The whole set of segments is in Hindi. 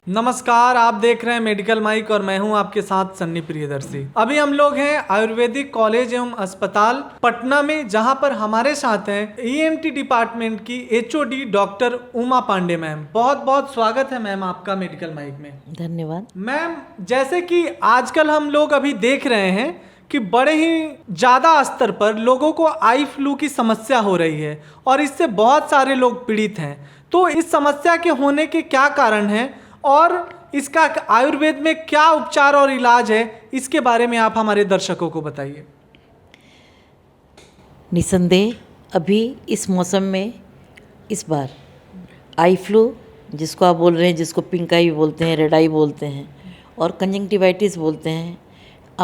नमस्कार, आप देख रहे हैं मेडिकल माइक और मैं हूं आपके साथ सन्नी प्रियदर्शी। अभी हम लोग हैं आयुर्वेदिक कॉलेज एवं अस्पताल पटना में, जहां पर हमारे साथ हैं ईएनटी डिपार्टमेंट की HOD doctor Uma Pandey ma'am. बहुत बहुत स्वागत है मैम आपका मेडिकल माइक में। धन्यवाद मैम, जैसे कि आजकल हम लोग अभी देख रहे हैं कि बड़े ही ज़्यादा स्तर पर लोगों को आई फ्लू की समस्या हो रही है और इससे बहुत सारे लोग पीड़ित हैं। तो इस समस्या के होने के क्या कारण हैं और इसका आयुर्वेद में क्या उपचार और इलाज है, इसके बारे में आप हमारे दर्शकों को बताइए। निसंदेह अभी इस मौसम में इस बार आई फ्लू, जिसको आप बोल रहे हैं, जिसको पिंक आई बोलते हैं, रेड आई बोलते हैं और कंजंक्टिवाइटिस बोलते हैं,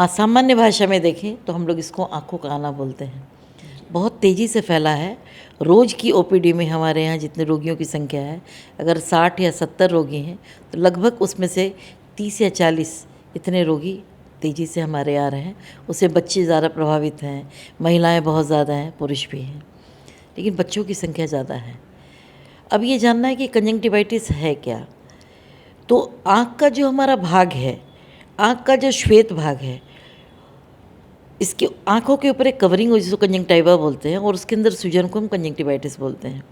सामान्य भाषा में देखें तो हम लोग इसको आँखों का आना बोलते हैं, बहुत तेज़ी से फैला है। रोज़ की ओपीडी में हमारे यहाँ जितने रोगियों की संख्या है, अगर 60 या 70 रोगी हैं तो लगभग उसमें से 30 या 40 इतने रोगी तेज़ी से हमारे आ रहे हैं। उससे बच्चे ज़्यादा प्रभावित हैं, महिलाएं बहुत ज़्यादा हैं, पुरुष भी हैं, लेकिन बच्चों की संख्या ज़्यादा है। अब ये जानना है कि कंजंक्टिवाइटिस है क्या। तो आँख का जो हमारा भाग है, आँख का जो श्वेत भाग है, इसकी आँखों के ऊपर एक कवरिंग हो जिसको कंजंक्टिवा बोलते हैं और उसके अंदर सूजन को हम कंजंक्टिवाइटिस बोलते हैं।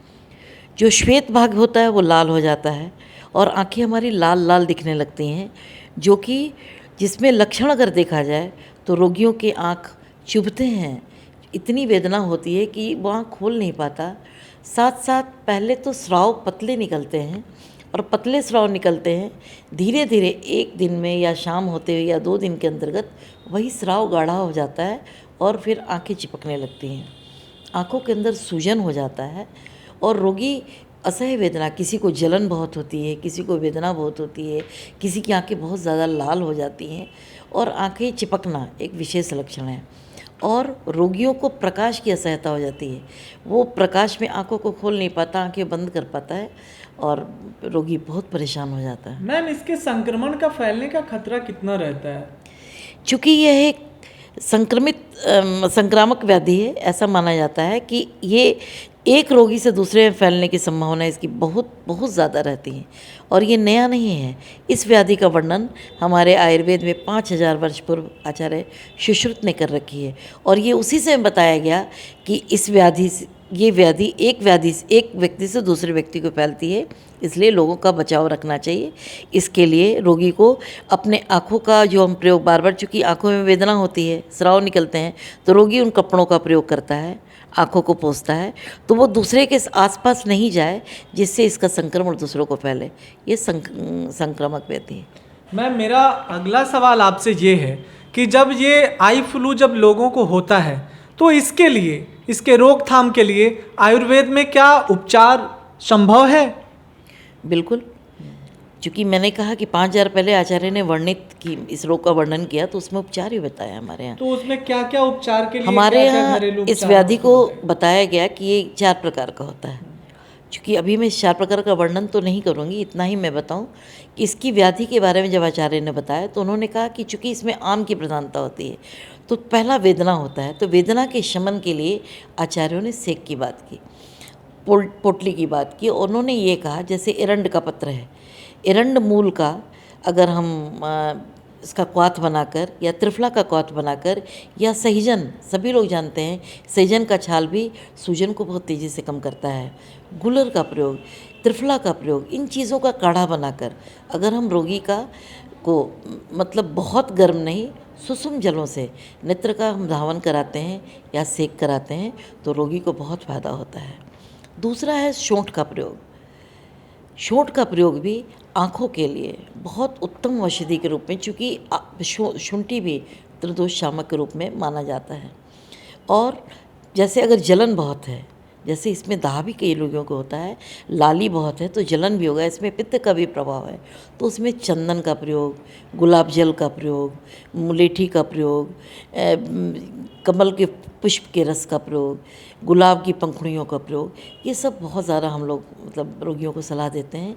जो श्वेत भाग होता है वो लाल हो जाता है और आँखें हमारी लाल लाल दिखने लगती हैं, जो कि जिसमें लक्षण अगर देखा जाए तो रोगियों के आँख चुभते हैं, इतनी वेदना होती है कि वो आँख खोल नहीं पाता। साथ साथ पहले तो स्राव पतले निकलते हैं और पतले स्राव निकलते हैं, धीरे धीरे एक दिन में या शाम होते हुए या 2 दिन के अंतर्गत वही स्राव गाढ़ा हो जाता है और फिर आंखें चिपकने लगती हैं, आंखों के अंदर सूजन हो जाता है और रोगी असह्य वेदना, किसी को जलन बहुत होती है, किसी को वेदना बहुत होती है, किसी की आंखें बहुत ज़्यादा लाल हो जाती हैं और आंखें चिपकना एक विशेष लक्षण है। और रोगियों को प्रकाश की असहजता हो जाती है, वो प्रकाश में आंखों को खोल नहीं पाता, आंखें बंद कर पाता है और रोगी बहुत परेशान हो जाता है। मैम, इसके संक्रमण का फैलने का खतरा कितना रहता है? चूँकि यह एक संक्रामक व्याधि है, ऐसा माना जाता है कि ये एक रोगी से दूसरे में फैलने की संभावना इसकी बहुत बहुत ज़्यादा रहती है और ये नया नहीं है। इस व्याधि का वर्णन हमारे आयुर्वेद में 5000 वर्ष पूर्व आचार्य सुश्रुत ने कर रखी है और ये उसी से बताया गया कि ये व्याधि एक व्यक्ति से दूसरे व्यक्ति को फैलती है, इसलिए लोगों का बचाव रखना चाहिए। इसके लिए रोगी को अपने आँखों का जो हम प्रयोग बार बार, चूँकि आँखों में वेदना होती है, स्राव निकलते हैं, तो रोगी उन कपड़ों का प्रयोग करता है, आँखों को पोंछता है, तो वो दूसरे के आसपास नहीं जाए जिससे इसका संक्रमण दूसरों को फैले। ये संक्रामक व्याधि है। मैम, मेरा अगला सवाल आपसे ये है कि जब ये आई फ्लू जब लोगों को होता है तो इसके लिए, इसके रोकथाम के लिए आयुर्वेद में क्या उपचार संभव है? बिल्कुल, चूँकि मैंने कहा कि 5000 पहले आचार्य ने वर्णित की इस रोग का वर्णन किया, तो उसमें उपचार ही बताया हमारे यहाँ। तो उसमें क्या क्या उपचार के लिए, हमारे क्या-क्या यहाँ घरेलू इस उपचार व्याधि को होते हैं? बताया गया कि ये 4 प्रकार का होता है। चूँकि अभी मैं इस 4 प्रकार का वर्णन तो नहीं करूँगी, इतना ही मैं बताऊँ कि इसकी व्याधि के बारे में जब आचार्य ने बताया तो उन्होंने कहा कि चूँकि इसमें आम की प्रधानता होती है, तो पहला वेदना होता है, तो वेदना के शमन के लिए आचार्यों ने सेक की बात की, पोटली की बात की। उन्होंने ये कहा जैसे एरंड का पत्र है, एरंड मूल का अगर हम इसका क्वाथ बनाकर या त्रिफला का क्वाथ बनाकर या सहजन, सभी लोग जानते हैं सहजन का छाल भी सूजन को बहुत तेज़ी से कम करता है, गुलर का प्रयोग, त्रिफला का प्रयोग, इन चीज़ों का काढ़ा बनाकर अगर हम रोगी को मतलब बहुत गर्म नहीं, सुसुम जलों से नेत्र का हम धावन कराते हैं या सेक कराते हैं तो रोगी को बहुत फ़ायदा होता है। दूसरा है शोंठ का प्रयोग। शोंठ का प्रयोग भी आँखों के लिए बहुत उत्तम औषधि के रूप में, चूँकि शुंठी भी त्रिदोष शामक के रूप में माना जाता है। और जैसे अगर जलन बहुत है, जैसे इसमें दाह भी कई लोगों को होता है, लाली बहुत है तो जलन भी होगा, इसमें पित्त का भी प्रभाव है, तो उसमें चंदन का प्रयोग, गुलाब जल का प्रयोग, मुलेठी का प्रयोग, कमल के पुष्प के रस का प्रयोग, गुलाब की पंखुड़ियों का प्रयोग, ये सब बहुत ज़्यादा हम लोग मतलब रोगियों को सलाह देते हैं।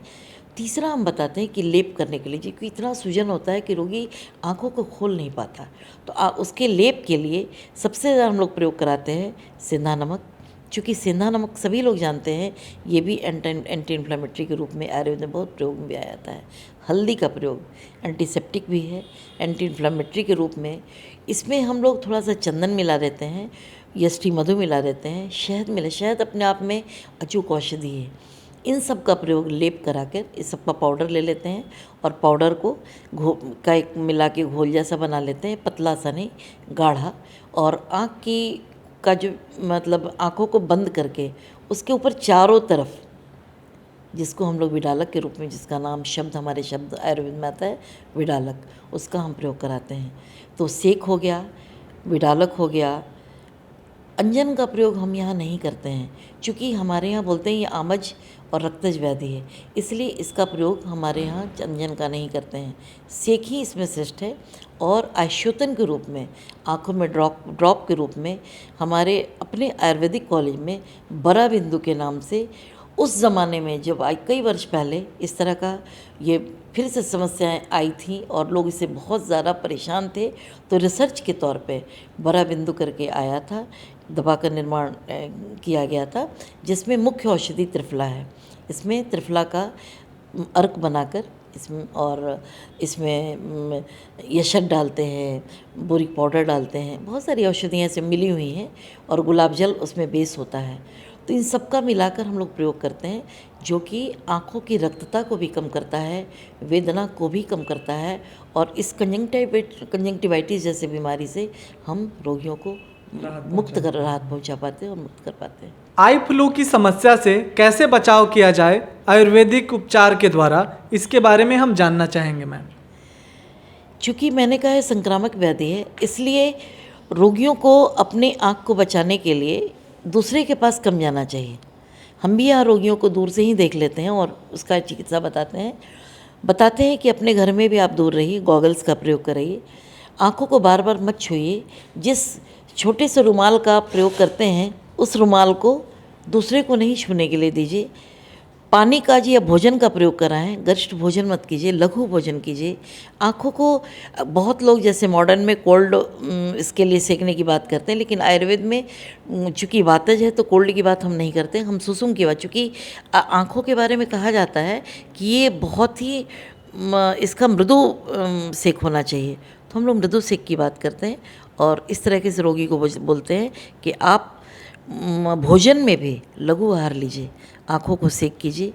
तीसरा हम बताते हैं कि लेप करने के लिए, क्योंकि इतना सूजन होता है कि रोगी आँखों को खोल नहीं पाता, तो उसके लेप के लिए सबसे ज़्यादा हम लोग प्रयोग कराते हैं सेंधा नमक, चूँकि सेंधा नमक सभी लोग जानते हैं, ये भी एंटी इन्फ्लेमेटरी के रूप में आयुर्वेद में बहुत प्रयोग में भी आया जाता है। हल्दी का प्रयोग एंटीसेप्टिक भी है, एंटी इन्फ्लेमेटरी के रूप में। इसमें हम लोग थोड़ा सा चंदन मिला देते हैं, यष्टि मधु मिला देते हैं, शहद मिला। शहद अपने आप में अचूक औषधि है। इन सब का प्रयोग लेप करा कर इस सब का पाउडर ले लेते हैं और पाउडर को एक मिला के घोल जैसा बना लेते हैं, पतला सा नहीं, गाढ़ा। और आँख की का जो मतलब आँखों को बंद करके उसके ऊपर चारों तरफ, जिसको हम लोग विडालक के रूप में, जिसका नाम शब्द हमारे शब्द आयुर्वेद में आता है विडालक, उसका हम प्रयोग कराते हैं। तो सेक हो गया, विडालक हो गया। अंजन का प्रयोग हम यहाँ नहीं करते हैं, क्योंकि हमारे यहाँ बोलते हैं ये आमज और रक्तज व्याधि है, इसलिए इसका प्रयोग हमारे यहाँ अंजन का नहीं करते हैं। सेक ही इसमें श्रेष्ठ है। और आश्योतन के रूप में, आँखों में ड्रॉप के रूप में, हमारे अपने आयुर्वेदिक कॉलेज में बरा बिंदु के नाम से उस ज़माने में, जब कई वर्ष पहले इस तरह का ये फिर से समस्याएं आई थी और लोग इससे बहुत ज़्यादा परेशान थे, तो रिसर्च के तौर पे बरा बिंदु करके आया था, दवा का निर्माण किया गया था, जिसमें मुख्य औषधि त्रिफला है। इसमें त्रिफला का अर्क बनाकर इसमें यशक डालते हैं, बोरिक पाउडर डालते हैं, बहुत सारी औषधियाँ ऐसे मिली हुई हैं, और गुलाब जल उसमें बेस होता है। तो इन सब का मिलाकर हम लोग प्रयोग करते हैं, जो कि आँखों की रक्तता को भी कम करता है, वेदना को भी कम करता है, और इस कंजंक्टिवाइटिस जैसे बीमारी से हम रोगियों को राहत पहुंचा पाते हैं और मुक्त कर पाते हैं। आई फ्लू की समस्या से कैसे बचाव किया जाए आयुर्वेदिक उपचार के द्वारा, इसके बारे में हम जानना चाहेंगे मैम। चूँकि मैंने कहा है संक्रामक व्याधि है, इसलिए रोगियों को अपने आँख को बचाने के लिए दूसरे के पास कम जाना चाहिए। हम भी यहाँ रोगियों को दूर से ही देख लेते हैं और उसका चिकित्सा बताते हैं कि अपने घर में भी आप दूर रहिए, गॉगल्स का प्रयोग करिए, आँखों को बार बार मत छूइए। जिस छोटे से रुमाल का प्रयोग करते हैं, उस रुमाल को दूसरे को नहीं छूने के लिए दीजिए। पानी का या भोजन का प्रयोग कराएं, गरिष्ठ भोजन मत कीजिए, लघु भोजन कीजिए। आँखों को बहुत लोग जैसे मॉडर्न में कोल्ड इसके लिए सेकने की बात करते हैं, लेकिन आयुर्वेद में चूँकि वातज है तो कोल्ड की बात हम नहीं करते, हम सुसुम की बात। चूँकि आँखों के बारे में कहा जाता है कि ये बहुत ही इसका मृदु सेक होना चाहिए, तो हम लोग मृदु सेक की बात करते हैं। और इस तरह के इस रोगी को बोलते हैं कि आप भोजन में भी लघु आहार लीजिए, आँखों को सेक कीजिए,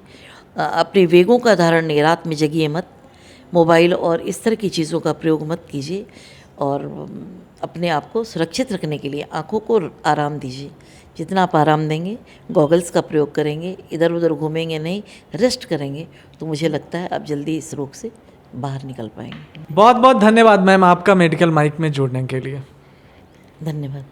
अपने वेगों का धारण नहीं, रात में जगिए मत, मोबाइल और इस तरह की चीज़ों का प्रयोग मत कीजिए, और अपने आप को सुरक्षित रखने के लिए आँखों को आराम दीजिए। जितना आप आराम देंगे, गॉगल्स का प्रयोग करेंगे, इधर उधर घूमेंगे नहीं, रेस्ट करेंगे, तो मुझे लगता है आप जल्दी इस रोग से बाहर निकल पाएंगे। बहुत बहुत धन्यवाद मैम आपका मेडिकल माइक में जुड़ने के लिए। धन्यवाद।